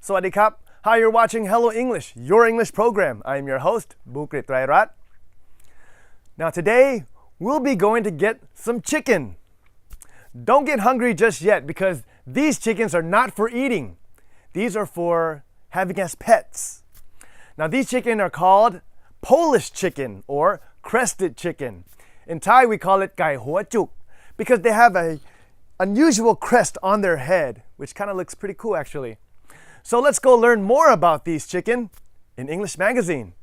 Sawadee Krap. Hi, you're watching Hello English, your English program. I'm your host, Bukrit Rairat. Now today, we'll be going to get some chicken. Don't get hungry just yet because these chickens are not for eating. These are for having as pets. Now these chicken are called Polish chicken or crested chicken. In Thai, we call it gai hua chuk because they have a unusual crest on their head, which kind of looks pretty cool actually. So let's go learn more about these chicken in English Magazine.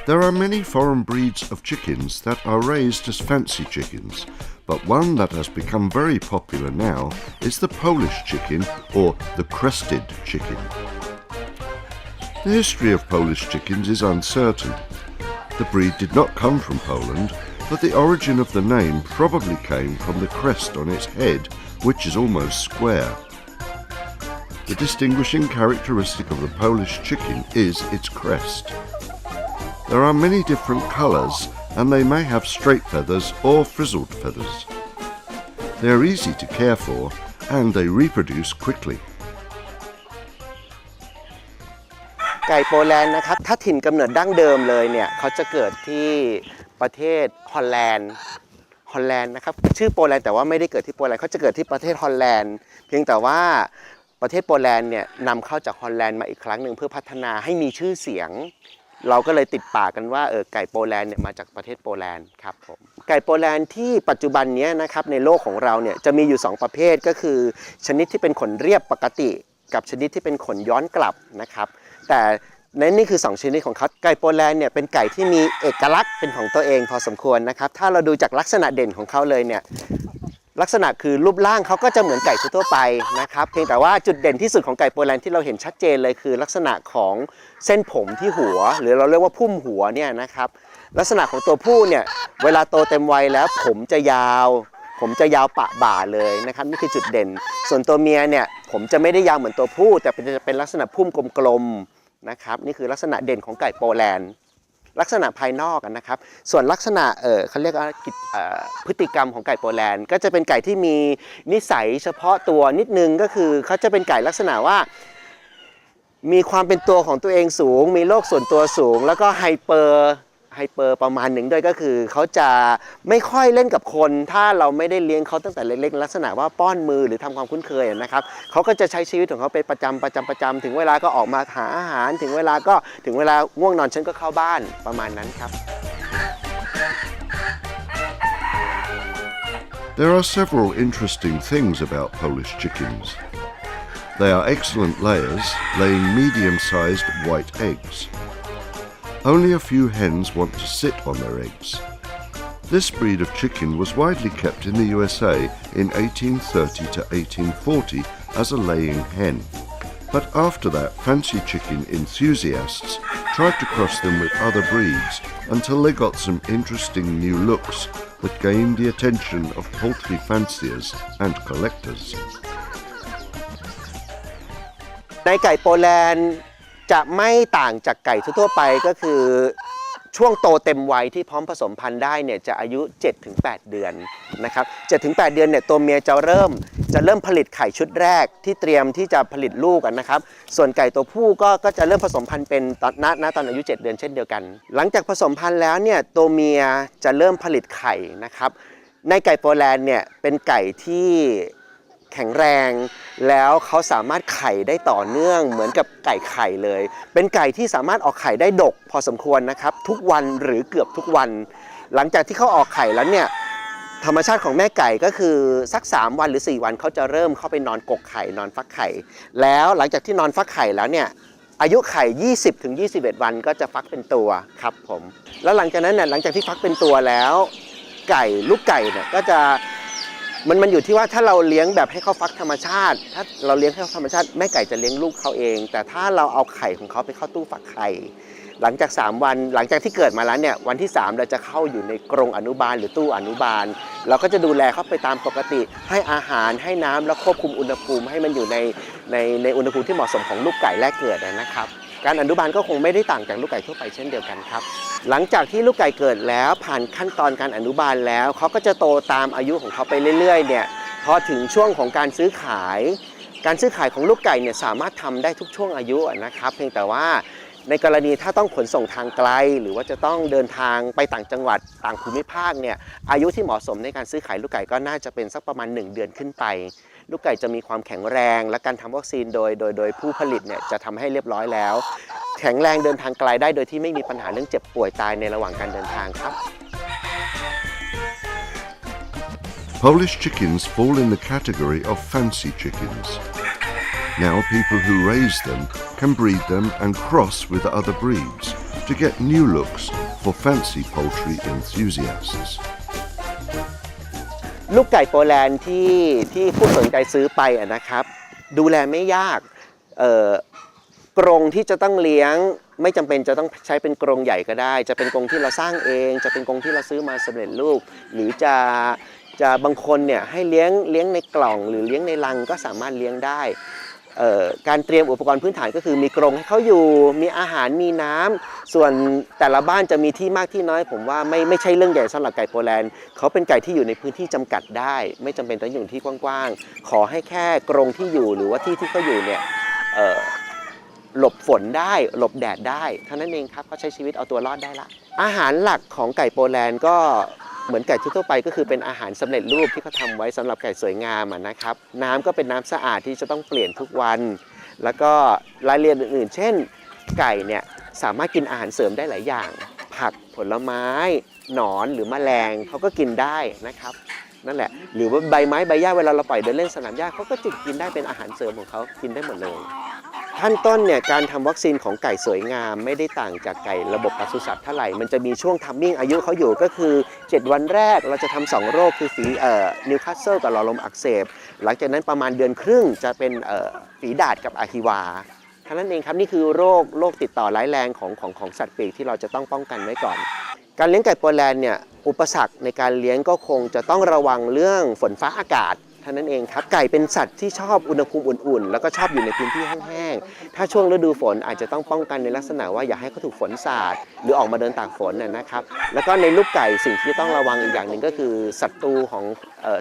There are many foreign breeds of chickens that are raised as fancy chickens, but one that has become very popular now is the Polish chicken or the crested chicken. The history of Polish chickens is uncertain. The breed did not come from Poland, but the origin of the name probably came from the crest on its head, which is almost square. The distinguishing characteristic of the Polish chicken is its crest. There are many different colours, and they may have straight feathers or frizzled feathers. They are easy to care for, and they reproduce quickly. ไก่โปแลนด์นะครับถ้าถิ่นกำเนิดดั้งเดิมเลยเนี่ยเขาจะเกิดที่ประเทศฮอลแลนด์นะครับชื่อโปแลนด์แต่ว่าไม่ได้เกิดที่โปแลนด์เขาจะเกิดที่ประเทศฮอลแลนด์เพียงแต่ว่าประเทศโปแลนด์เนี่ยนำเข้าจากฮอลแลนด์มาอีกครั้งหนึ่งเพื่อพัฒนาให้มีชื่อเสียงเราก็เลยติดปากกันว่าไก่โปแลนด์เนี่ยมาจากประเทศโปแลนด์ครับผมไก่โปแลนด์ที่ปัจจุบันนี้นะครับในโลกของเราเนี่ยจะมีอยู่2ประเภทก็คือชนิดที่เป็นขนเรียบปกติกับชนิดที่เป็นขนย้อนกลับนะครับแต่นี่คือ2ชนิดของเขาไก่โปแลนด์เนี่ยเป็นไก่ที่มีเอกลักษณ์เป็นของตัวเองพอสมควรนะครับถ้าเราดูจากลักษณะเด่นของเขาเลยเนี่ยลักษณะคือรูปร่างเขาก็จะเหมือนไก่ทั่วไปนะครับเพียงแต่ว่าจุดเด่นที่สุดของไก่โปแลนด์ที่เราเห็นชัดเจนเลยคือลักษณะของเส้นผมที่หัวหรือเราเรียกว่าพุ่มหัวเนี่ยนะครับลักษณะของตัวผู้เนี่ยเวลาโตเต็มวัยแล้วผมจะยาวปะบ่าเลยนะครับนี่คือจุดเด่นส่วนตัวเมียเนี่ยผมจะไม่ได้ยาวเหมือนตัวผู้แต่จะเป็นลักษณะพุ่มกลมๆนะครับนี่คือลักษณะเด่นของไก่โปแลนด์ลักษณะภายนอกนะครับส่วนลักษณะเขาเรียกว่าพฤติกรรมของไก่โปแลนด์ก็จะเป็นไก่ที่มีนิสัยเฉพาะตัวนิดนึงก็คือเขาจะเป็นไก่ลักษณะว่ามีความเป็นตัวของตัวเองสูงมีโลกส่วนตัวสูงแล้วก็ไฮเปอร์ประมาณหนึ่งด้วยก็คือเขาจะไม่ค่อยเล่นกับคนถ้าเราไม่ได้เลี้ยงเขาตั้งแต่เล็กๆลักษณะว่าป้อนมือหรือทำความคุ้นเคยนะครับเขาก็จะใช้ชีวิตของเขาเป็นประจำถึงเวลาก็ออกมาหาอาหารถึงเวลาง่วงนอนฉันก็เข้าบ้านประมาณนั้นครับ There are several interesting things about Polish chickens. They are excellent layers, laying medium-sized white eggs.Only a few hens want to sit on their eggs. This breed of chicken was widely kept in the USA in 1830 to 1840 as a laying hen. But after that, fancy chicken enthusiasts tried to cross them with other breeds until they got some interesting new looks that gained the attention of poultry fanciers and collectors. ในไก่โปแลนด์จะไม่ต่างจากไก่ทั่วไปก็คือช่วงโตเต็มวัยที่พร้อมผสมพันธุ์ได้เนี่ยจะอายุ 7-8 เดือนนะครับ 7-8 เดือนเนี่ยตัวเมียจะเริ่มผลิตไข่ชุดแรกที่เตรียมที่จะผลิตลูกกันนะครับส่วนไก่ตัวผู้ก็จะเริ่มผสมพันธุ์เป็นตอนอายุ7 เดือนเช่นเดียวกันหลังจากผสมพันธุ์แล้วเนี่ยตัวเมียจะเริ่มผลิตไข่นะครับในไก่โปแลนด์เนี่ยเป็นไก่ที่แข็งแรงแล้วเขาสามารถไข่ได้ต่อเนื่องเหมือนกับไก่ไข่เลยเป็นไก่ที่สามารถออกไข่ได้ดกพอสมควรนะครับทุกวันหรือเกือบทุกวันหลังจากที่เขาออกไข่แล้วเนี่ยธรรมชาติของแม่ไก่ก็คือสัก3วันหรือ4วันเขาจะเริ่มเข้าไปนอนกกไข่นอนฟักไข่แล้วหลังจากที่นอนฟักไข่แล้วเนี่ยอายุไข่ 20-21 วันก็จะฟักเป็นตัวครับผมแล้วหลังจากนั้นเนี่ยหลังจากที่ฟักเป็นตัวแล้วลูกไก่เนี่ยก็จะมันอยู่ที่ว่าถ้าเราเลี้ยงแบบให้เขาฟักธรรมชาติถ้าเราเลี้ยงให้เขาธรรมชาติแม่ไก่จะเลี้ยงลูกเขาเองแต่ถ้าเราเอาไข่ของเขาไปเข้าตู้ฟักไข่หลังจาก3วันหลังจากที่เกิดมาแล้วเนี่ยวันที่3เราจะเข้าอยู่ในกรงอนุบาลหรือตู้อนุบาลเราก็จะดูแลเขาไปตามปกติให้อาหารให้น้ำและควบคุมอุณหภูมิให้มันอยู่ในอุณหภูมิที่เหมาะสมของลูกไก่แรกเกิดนะครับ การอนุบาลก็คงไม่ได้ต่างจากลูกไก่ทั่วไปเช่นเดียวกันครับหลังจากที่ลูกไก่เกิดแล้วผ่านขั้นตอนการอนุบาลแล้วเขาก็จะโตตามอายุของเขาไปเรื่อยๆเนี่ยพอถึงช่วงของการซื้อขายของลูกไก่เนี่ยสามารถทำได้ทุกช่วงอายุนะครับเพียงแต่ว่าในกรณีถ้าต้องขนส่งทางไกลหรือว่าจะต้องเดินทางไปต่างจังหวัดต่างภูมิภาคเนี่ยอายุที่เหมาะสมในการซื้อขายลูกไก่ก็น่าจะเป็นสักประมาณ1 เดือนขึ้นไปลูกไก่จะมีความแข็งแรงและการทำวัคซีนโดยผู้ผลิตเนี่ยจะทำให้เรียบร้อยแล้วแข็งแรงเดินทางไกลได้โดยที่ไม่มีปัญหาเรื่องเจ็บป่วยตายในระหว่างการเดินทางครับ Polish chickens fall in the category of fancy chickens. Now people who raise them can breed them and cross with other breeds to get new looks for fancy poultry enthusiasts. ลูกไก่โปแลนด์ที่ผู้สนใจซื้อไปนะครับดูแลไม่ยากกรงที่จะต้องเลี้ยงไม่จำเป็นจะต้องใช้เป็นกรงใหญ่ก็ได้จะเป็นกรงที่เราสร้างเองจะเป็นกรงที่เราซื้อมาสำเร็จรูปหรือจะบางคนเนี่ยให้เลี้ยงในกล่องหรือเลี้ยงในลังก็สามารถเลี้ยงได้การเตรียมอุปกรณ์พื้นฐานก็คือมีกรงให้เขาอยู่มีอาหารมีน้ำส่วนแต่ละบ้านจะมีที่มากที่น้อยผมว่าไม่ใช่เรื่องใหญ่สำหรับไก่โปแลนด์เขาเป็นไก่ที่อยู่ในพื้นที่จำกัดได้ไม่จำเป็นต้องอยู่ที่กว้างๆขอให้แค่กรงที่อยู่หรือว่าที่เขาอยู่เนี่ยหลบฝนได้หลบแดดได้เท่านั้นเองครับเขาใช้ชีวิตเอาตัวรอดได้ละอาหารหลักของไก่โปแลนด์ก็เหมือนไก่ทั่วไปก็คือเป็นอาหารสำเร็จรูปที่เขาทำไว้สำหรับไก่สวยงามนะครับน้ำก็เป็นน้ำสะอาดที่จะต้องเปลี่ยนทุกวันแล้วก็รายละเอียดอื่นๆเช่นไก่เนี่ยสามารถกินอาหารเสริมได้หลายอย่างผักผลไม้หนอนหรือแมลงเขาก็กินได้นะครับนั่นแหละหรือว่าใบไม้ใบหญ้าเวลาเราปล่อยเดินเล่นสนามหญ้าเขาก็จะกินได้เป็นอาหารเสริมของเขากินได้หมดเลยขั้นต้นเนี่ยการทำวัคซีนของไก่สวยงามไม่ได้ต่างจากไก่ระบบปศุสัตว์เท่าไหร่มันจะมีช่วงทัมมิ่งอายุเขาอยู่ก็คือ7 วันแรกเราจะทำ2 โรคคือฝีนิวคาสเซิลกับหลอดลมอักเสบหลังจากนั้นประมาณ1 เดือนครึ่งจะเป็นฝีดาษกับอะฮิวาเท่านั้นเองครับนี่คือโรคติดต่อร้ายแรงของสัตว์ปีกที่เราจะต้องป้องกันไว้ก่อนการเลี้ยงไก่โปแลนด์เนี่ยอุปสรรคในการเลี้ยงก็คงจะต้องระวังเรื่องฝนฟ้าอากาศเท่านั้นเองครับไก่เป็นสัตว์ที่ชอบอุณหภูมิอุ่นๆแล้วก็ชอบอยู่ในพื้นที่แห้งๆถ้าช่วงฤดูฝนอาจจะต้องป้องกันในลักษณะว่าอย่าให้เขาถูกฝนสาดหรือออกมาเดินตากฝนนะครับแล้วก็ในลูกไก่สิ่งที่ต้องระวังอีกอย่างหนึ่งก็คือศัตรูของ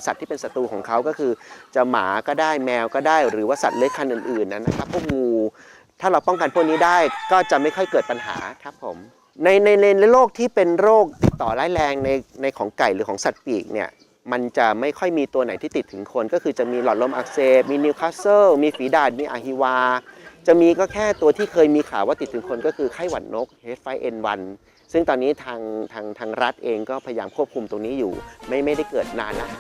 สัตว์ที่เป็นศัตรูของเขาก็คือจะหมาก็ได้แมวก็ได้หรือว่าสัตว์เลื้อยคลานอื่นๆนะครับพวกงูถ้าเราป้องกันพวกนี้ได้ก็จะไม่ค่อยเกิดปัญหาครับผมในโรคที่เป็นโรคติดต่อร้ายแรงในของไก่หรือของสัตว์ปีกเนี่ยมันจะไม่ค่อยมีตัวไหนที่ติดถึงคนก็คือจะมีหลอดลมอักเสบมีนิวคาสเซิลมีฝีดาษมีอะฮิวาจะมีก็แค่ตัวที่เคยมีข่าวว่าติดถึงคนก็คือไข้หวัดนก H5N1 ซึ่งตอนนี้ทางรัฐเองก็พยายามควบคุมตรงนี้อยู่ไม่ได้เกิดนานแล้ว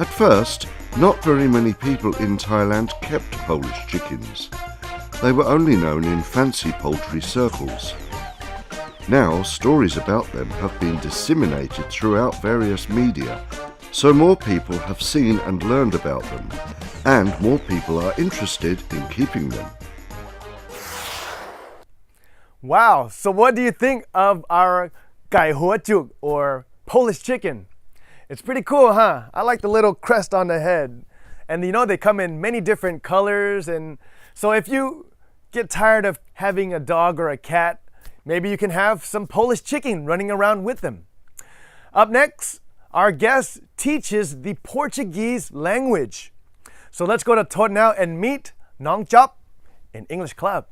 At first, not very many people in Thailand kept Polish chickens. They were only known in fancy poultry circles. Now, stories about them have been disseminated throughout various media, so more people have seen and learned about them, and more people are interested in keeping them. Wow, so what do you think of our gai huajuk or Polish chicken? It's pretty cool, huh? I like the little crest on the head. And you know, they come in many different colors, and so if you get tired of having a dog or a cat, maybe you can have some Polish chicken running around with them. Up next, our guest teaches the Portuguese language. So let's go to Tot now and meet Nong Chop in English Club.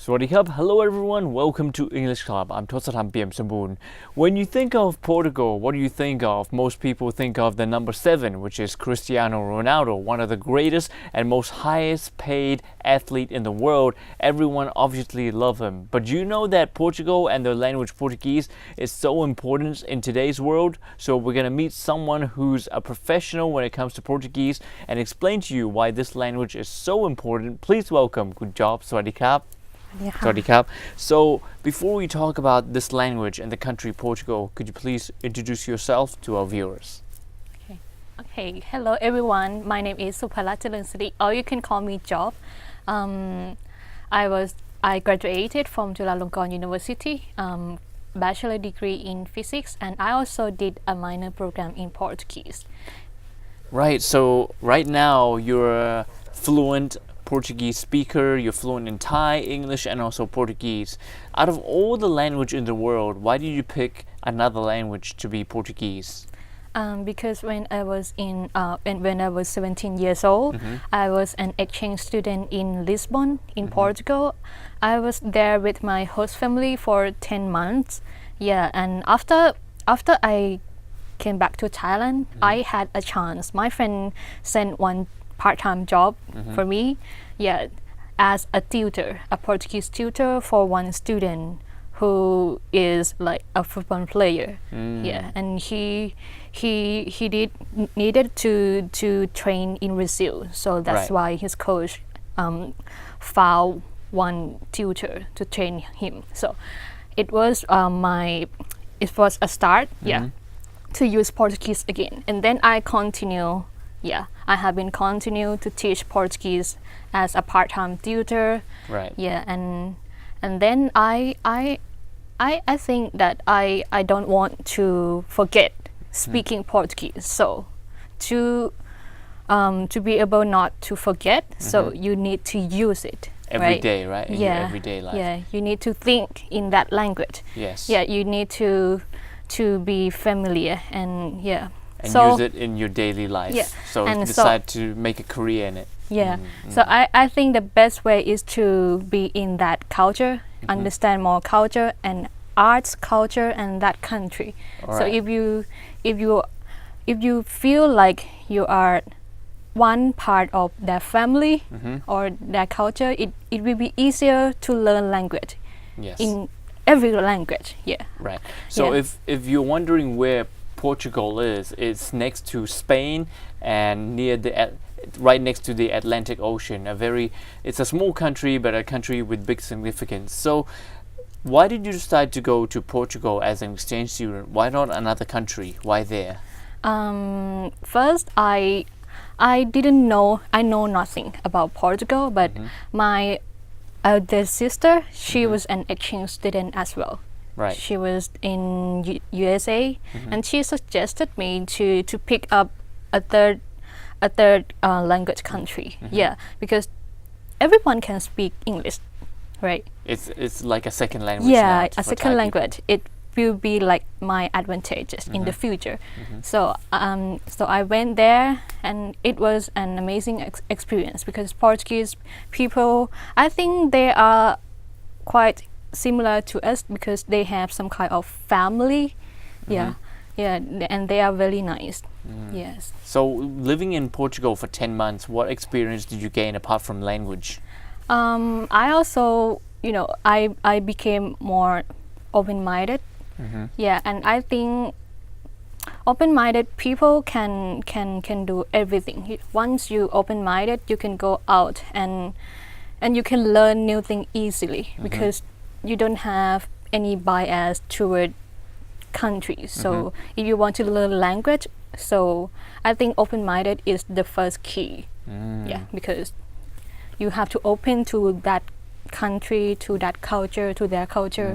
Sawasdee krab. Hello everyone, welcome to English Club. I'm ทศธรรม เปี่ยมสมบูรณ์ When you think of Portugal, what do you think of? Most people think of the number 7, which is Cristiano Ronaldo, one of the greatest and most highest paid athlete in the world. Everyone obviously love him. But do you know that Portugal and their language Portuguese is so important in today's world? So we're going to meet someone who's a professional when it comes to Portuguese and explain to you why this language is so important. Please welcome, good job, สวัสดีครับSawasdee krab. So before we talk about this language and the country Portugal, could you please introduce yourself to our viewers? Okay. Hello everyone. My name is Supala Jalansri, or you can call me Job. I graduated from Chulalongkorn University bachelor degree in physics, and I also did a minor program in Portuguese. Right, so right now you're a fluent Portuguese speaker, you're fluent in Thai, English, and also Portuguese. Out of all the language in the world, why did you pick another language to be Portuguese? Because when I was when I was 17 years old, I was an exchange student in Lisbon, in Portugal. I was there with my host family for 10 months. Yeah, and after I came back to Thailand, I had a chance. My friend sent one part-time job for me, yeah, as a tutor, a Portuguese tutor for one student who is like a football player. Yeah, and he needed to train in Brazil, so that's Right. why his coach found one tutor to train him. So it was a start, yeah, to use Portuguese again, and then I continue. Yeah, I have been continue to teach Portuguese as a part-time tutor. Right. Yeah, and then I think that I don't want to forget speaking Portuguese. So to be able not to forget, so you need to use it Every right? day, right? In your everyday life. Yeah, you need to think in that language. Yes. Yeah, you need to be familiar and yeah. And so, use it in your daily life. Yeah, So and decide to make a career in it. Yeah. So I think the best way is to be in that culture, understand more culture and arts culture and that country. All So right. if you feel like you are one part of their family or their culture, it will be easier to learn language Yes. in every language. Yeah. Right. So Yeah. if you're wondering where Portugal is, it's next to Spain and near right next to the Atlantic Ocean. It's a small country, but a country with big significance. So why did you decide to go to Portugal as an exchange student? Why not another country? Why there? First, I didn't know. I know nothing about Portugal, but my eldest sister, she was an exchange student as well. Right. She was in USA, and she suggested me to pick up a third language country. Yeah, because everyone can speak English, right? It's like a second language. Yeah, now a for Thai second people. language. It will be like my advantages in the future. So I went there, and it was an amazing experience because Portuguese people, I think they are quite similar to us because they have some kind of family. Yeah, and they are very nice. Yes. So living in Portugal for 10 months, what experience did you gain apart from language? I also, I became more open-minded. Yeah, and I think open-minded people can do everything. Once you open-minded, you can go out and you can learn new things easily because you don't have any bias toward countries. So if you want to learn language, so I think open-minded is the first key. Yeah, because you have to open to that country, to that culture, to their culture.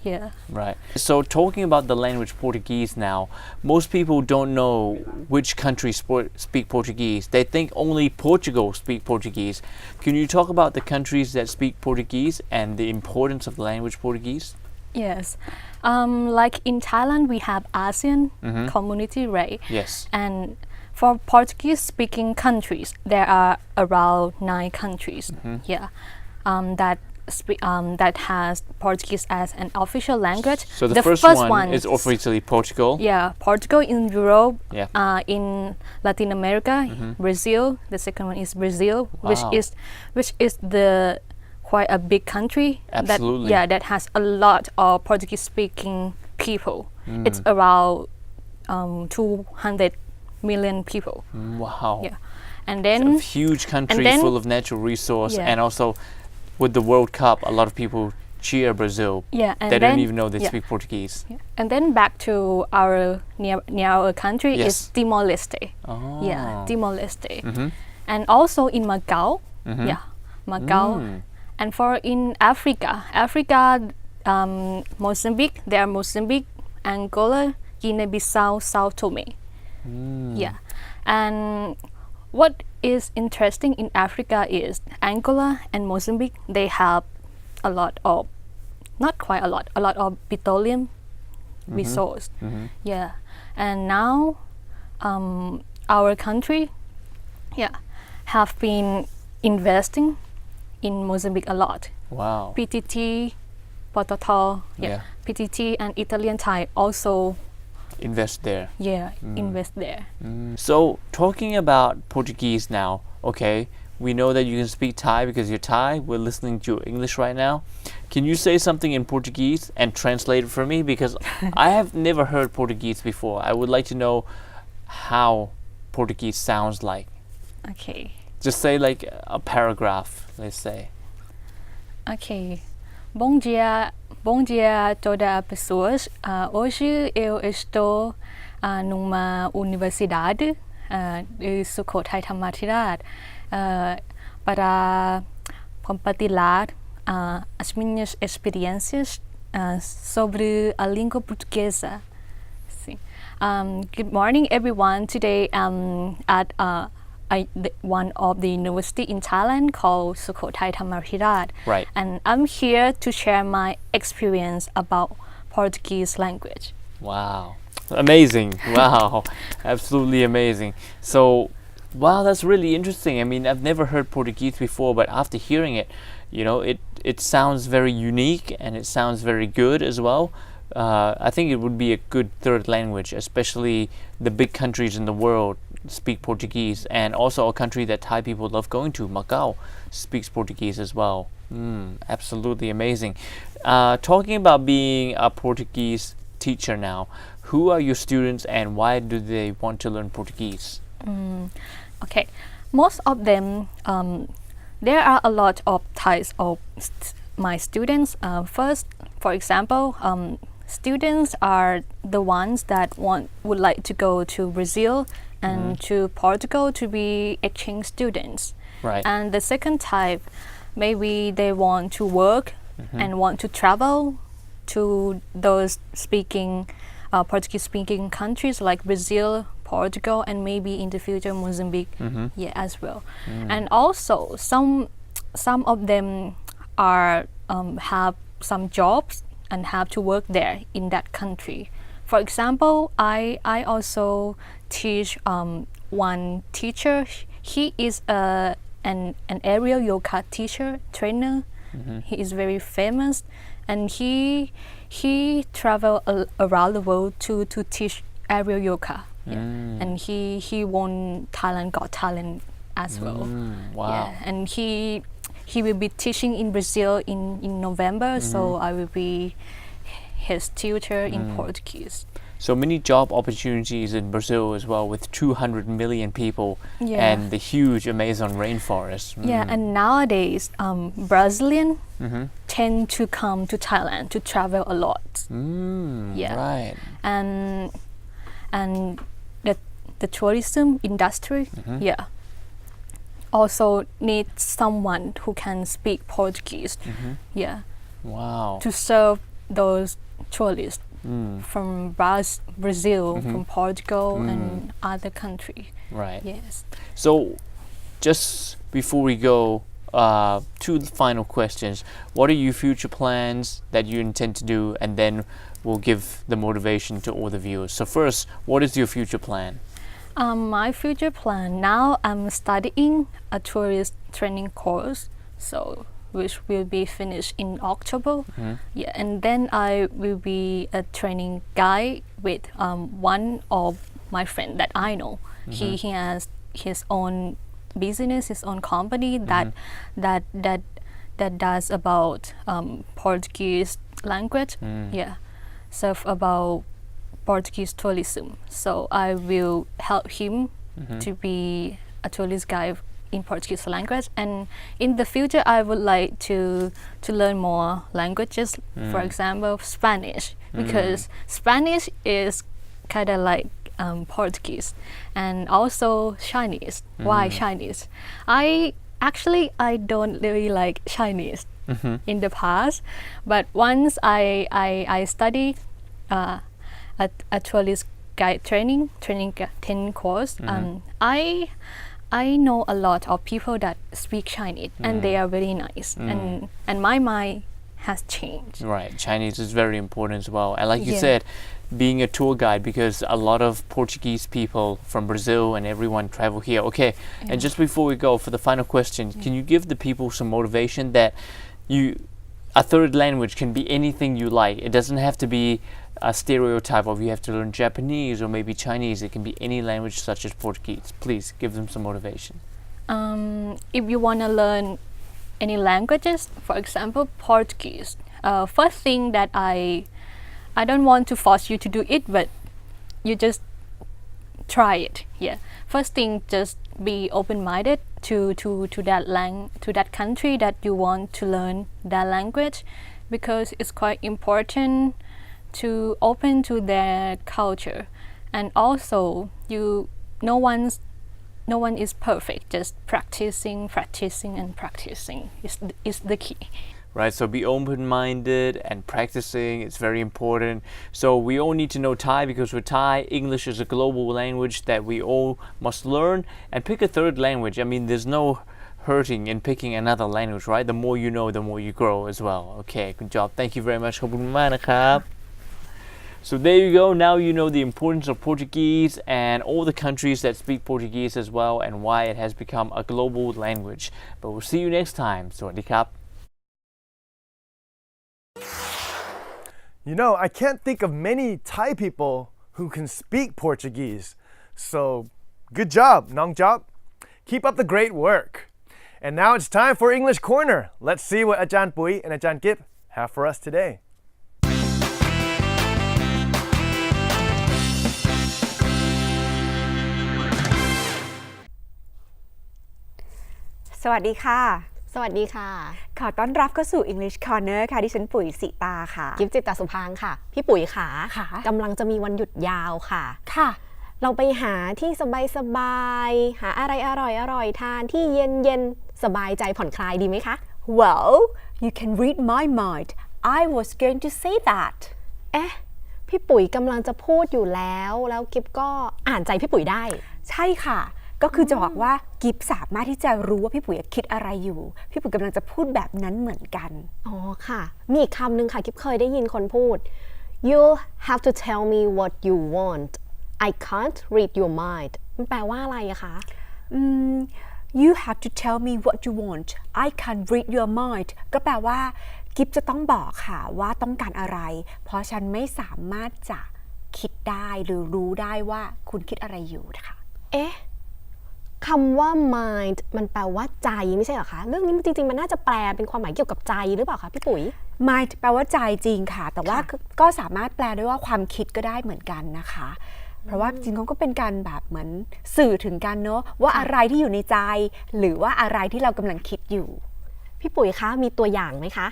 Yeah. Right. So talking about the language Portuguese now, most people don't know which countries speak Portuguese. They think only Portugal speak Portuguese. Can you talk about the countries that speak Portuguese and the importance of the language Portuguese? Yes. Like in Thailand, we have ASEAN community, right? Yes. And for Portuguese-speaking countries, there are around 9 countries. Yeah. That has Portuguese as an official language. So the first one is officially Portugal. Yeah, Portugal in Europe. Yeah. In Latin America, Brazil. The second one is Brazil, Wow. which is the quite a big country. Absolutely. That has a lot of Portuguese-speaking people. It's around 200 million people. Wow. Yeah, and then A huge country then- full of natural resource, Yeah. and also with the World Cup, a lot of people cheer Brazil. yeah, and They then, don't even know they yeah. speak Portuguese. Yeah. And then back to our near our country Yes. is Timor-Leste. Oh. Yeah, Timor-Leste. And also in Macau. Yeah, Macau. And for in Africa, Mozambique. There are Mozambique, Angola, Guinea-Bissau, Sao Tome. Yeah, and what is interesting in Africa is Angola and Mozambique. They have a lot of, not quite a lot of petroleum resource. Yeah, and now our country, have been investing in Mozambique a lot. Wow. PTT, Pototo, Yeah. PTT and Italian Thai also, Invest there. invest there. So, talking about Portuguese now, okay, we know that you can speak Thai because you're Thai. We're listening to your English right now. Can you say something in Portuguese and translate it for me? Because I have never heard Portuguese before. I would like to know how Portuguese sounds like. Okay. Just say like a paragraph, let's say. Ok. Bom dia a todas as pessoas. Hoje eu estou numa universidade de Sukhothai Thammathirat para compartilhar as minhas experiências sobre a língua portuguesa. Sim. Good morning, everyone. Today I'm at one of the university in Thailand called Sukhothai Thammathirat. Right. And I'm here to share my experience about Portuguese language. Wow. Amazing. Wow. Absolutely amazing. So, wow, that's really interesting. I mean, I've never heard Portuguese before, but after hearing it, you know, it sounds very unique and it sounds very good as well. I think it would be a good third language, especially the big countries in the world speak Portuguese, and also a country that Thai people love going to, Macau, speaks Portuguese as well. Absolutely amazing. Talking about being a Portuguese teacher now, who are your students and why do they want to learn Portuguese? Okay, most of them, there are a lot of types of my students. First, for example, students are the ones that would like to go to Brazil and to Portugal to be exchange students. Right. And the second type, maybe they want to work and want to travel to those Portuguese speaking countries like Brazil, Portugal, and maybe in the future Mozambique, as well. And also some of them are have some jobs and have to work there in that country. For example, I also teach one teacher. He is an aerial yoga teacher, trainer. He is very famous, and he travel around the world to teach aerial yoga. And he won Thailand Got Talent as well. Wow. Yeah, and he will be teaching in Brazil in November, so I will be his tutor in Portuguese. So many job opportunities in Brazil as well, with 200 million people and the huge Amazon rainforest. Yeah, and nowadays Brazilian tend to come to Thailand to travel a lot. Right. And the tourism industry, also needs someone who can speak Portuguese. Wow. To serve those tourists from Brazil, from Portugal, and other countries. Right. Yes. So, just before we go, two final questions. What are your future plans that you intend to do? And then we'll give the motivation to all the viewers. So first, what is your future plan? My future plan, now I'm studying a tourist training course, so which will be finished in October. Yeah, and then I will be a training guide with one of my friend that I know. He has his own business, his own company that does about Portuguese language. Yeah, so about Portuguese tourism. So I will help him to be a tourist guide in Portuguese language, and in the future I would like to learn more languages, for example Spanish, because Spanish is kind of like Portuguese, and also Chinese. Why Chinese? I Actually, I don't really like Chinese in the past, but once I studied a tourist guide training course, I know a lot of people that speak Chinese, and they are very nice, and my mind has changed. Right, Chinese is very important as well. And like you Yeah. said, being a tour guide, because a lot of Portuguese people from Brazil and everyone travel here. Okay, and just before we go, for the final question, can you give the people some motivation that a third language can be anything you like? It doesn't have to be a stereotype of you have to learn Japanese or maybe Chinese. It can be any language such as Portuguese. Please give them some motivation. If you want to learn any languages, for example, Portuguese, first thing that I don't want to force you to do it, but you just try it. Yeah. First thing, just be open-minded to that country that you want to learn that language, because it's quite important to open to their culture, and also no one is perfect. Just practicing is the key. Right, so be open-minded and practicing. It's very important. So we all need to know Thai, because with Thai, English is a global language that we all must learn, and pick a third language. I mean, there's no hurting in picking another language, right? The more you know, the more you grow as well. Okay, good job. Thank you very much. ขอบคุณมากนะครับ So there you go. Now you know the importance of Portuguese and all the countries that speak Portuguese as well, and why it has become a global language. But we'll see you next time. สวัสดีครับ You know, I can't think of many Thai people who can speak Portuguese. So, good job, Nong Job. Keep up the great work. And now it's time for English Corner. Let's see what Ajahn Pui and Ajahn Kip have for us today. สวัสดีค่ะ สวัสดีค่ะ ขอต้อนรับเข้าสู่ English Corner ค่ะดิฉันปุ๋ยสิตาค่ะ กิฟจิตตสุพางค์ค่ะ พี่ปุ๋ยขา ค่ะ กำลังจะมีวันหยุดยาวค่ะ ค่ะ เราไปหาที่สบายๆหาอะไรอร่อยๆทานที่เย็นๆสบายใจผ่อนคลายดีไหมคะ Well you can read my mind I was going to say that เอ๊ะพี่ปุ๋ยกำลังจะพูดอยู่แล้วกิฟก็อ่านใจพี่ปุ๋ยได้ ใช่ค่ะ ก็คือจะบอกว่ากิฟสามารถที่จะรู้ว่าพี่ปุ๋ยคิดอะไรอยู่พี่ปุ๋ยกำลังจะพูดแบบนั้นเหมือนกัน อ๋อค่ะมีอีกคำหนึ่งค่ะกิฟเคยได้ยินคนพูด You'll have to tell me what you want I can't read your mind มันแปลว่าอะไรอะคะ You have to tell me what you want I can't read your mind ก็แปลว่ากิฟจะต้องบอกค่ะว่าต้องการอะไรเพราะฉันไม่สามารถจะคิดได้หรือรู้ได้ว่าคุณคิดอะไรอยู่ค่ะเอ๊ะคำว่า mind มันแปลว่าใจไม่ใช่เหรอคะเรื่องนี้จริงๆมันน่าจะแปลเป็นความหมายเกี่ยวกับใจหรือเปล่าคะพี่ปุ๋ย mind แปลว่าใจจริงค่ะแต่ว่าก็สามารถแปลด้วยว่าความคิดก็ได้เหมือนกันนะคะเพราะว่าจริงๆก็เป็นการแบบเหมือนสื่อถึงกันเนอะว่าอะไรที่อยู่ในใจหรือว่าอะไรที่เรากำลังคิดอยู่พี่ปุ๋ยคะมีตัวอย่างไหมคะ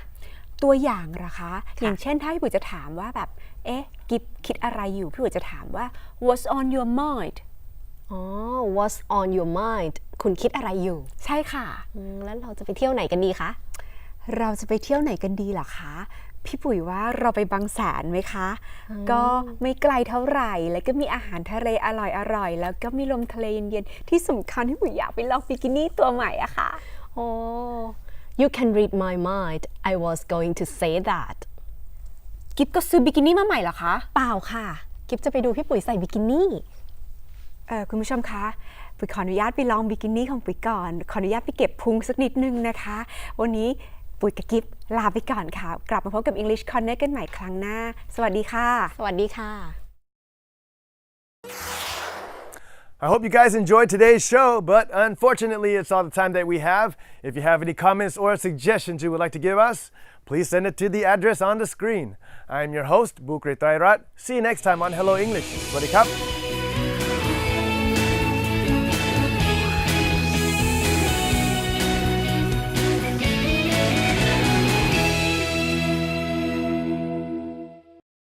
ตัวอย่างเหรอคะอย่างเช่นถ้าพี่ปุ๋ยจะถามว่าแบบเอ๊ะกิฟคิดอะไรอยู่พี่ปุ๋ยจะถามว่า what's on your mindอ๋อ what's on your mind คุณคิดอะไรอยู่ใช่ค่ะแล้วเราจะไปเที่ยวไหนกันดีคะเราจะไปเที่ยวไหนกันดีล่ะคะพี่ปุ๋ยว่าเราไปบางแสนไหมคะก็ไม่ไกลเท่าไหร่แล้วก็มีอาหารทะเลอร่อยๆแล้วก็มีลมทะเลเย็นๆที่สำคัญที่ปุ๋ยอยากไปลองบิกินี่ตัวใหม่อะค่ะโอ้ You can read my mind I was going to say that กิฟก็ซื้อบิกินี่มาใหม่เหรอคะเปล่าค่ะกิฟจะไปดูพี่ปุ๋ยใส่บิกินี่คุณผู้ชมคะปุ๋ยขออนุญาตไปลองบิกินี่ของปุ๋ยก่อนขออนุญาตไปเก็บพุงสักนิดนึงนะคะวันนี้ปุ๋ยกับกิฟลาไปก่อนค่ะกลับมาพบกับ English Corner กันใหม่ครั้งหน้าสวัสดีค่ะสวัสดีค่ะ I hope you guys enjoyed today's show, but unfortunately it's all the time that we have. If you have any comments or suggestions you would like to give us, please send it to the address on the screen. I'm your host, Bukrit Tairat. See you next time on Hello English. สวัสดีครับ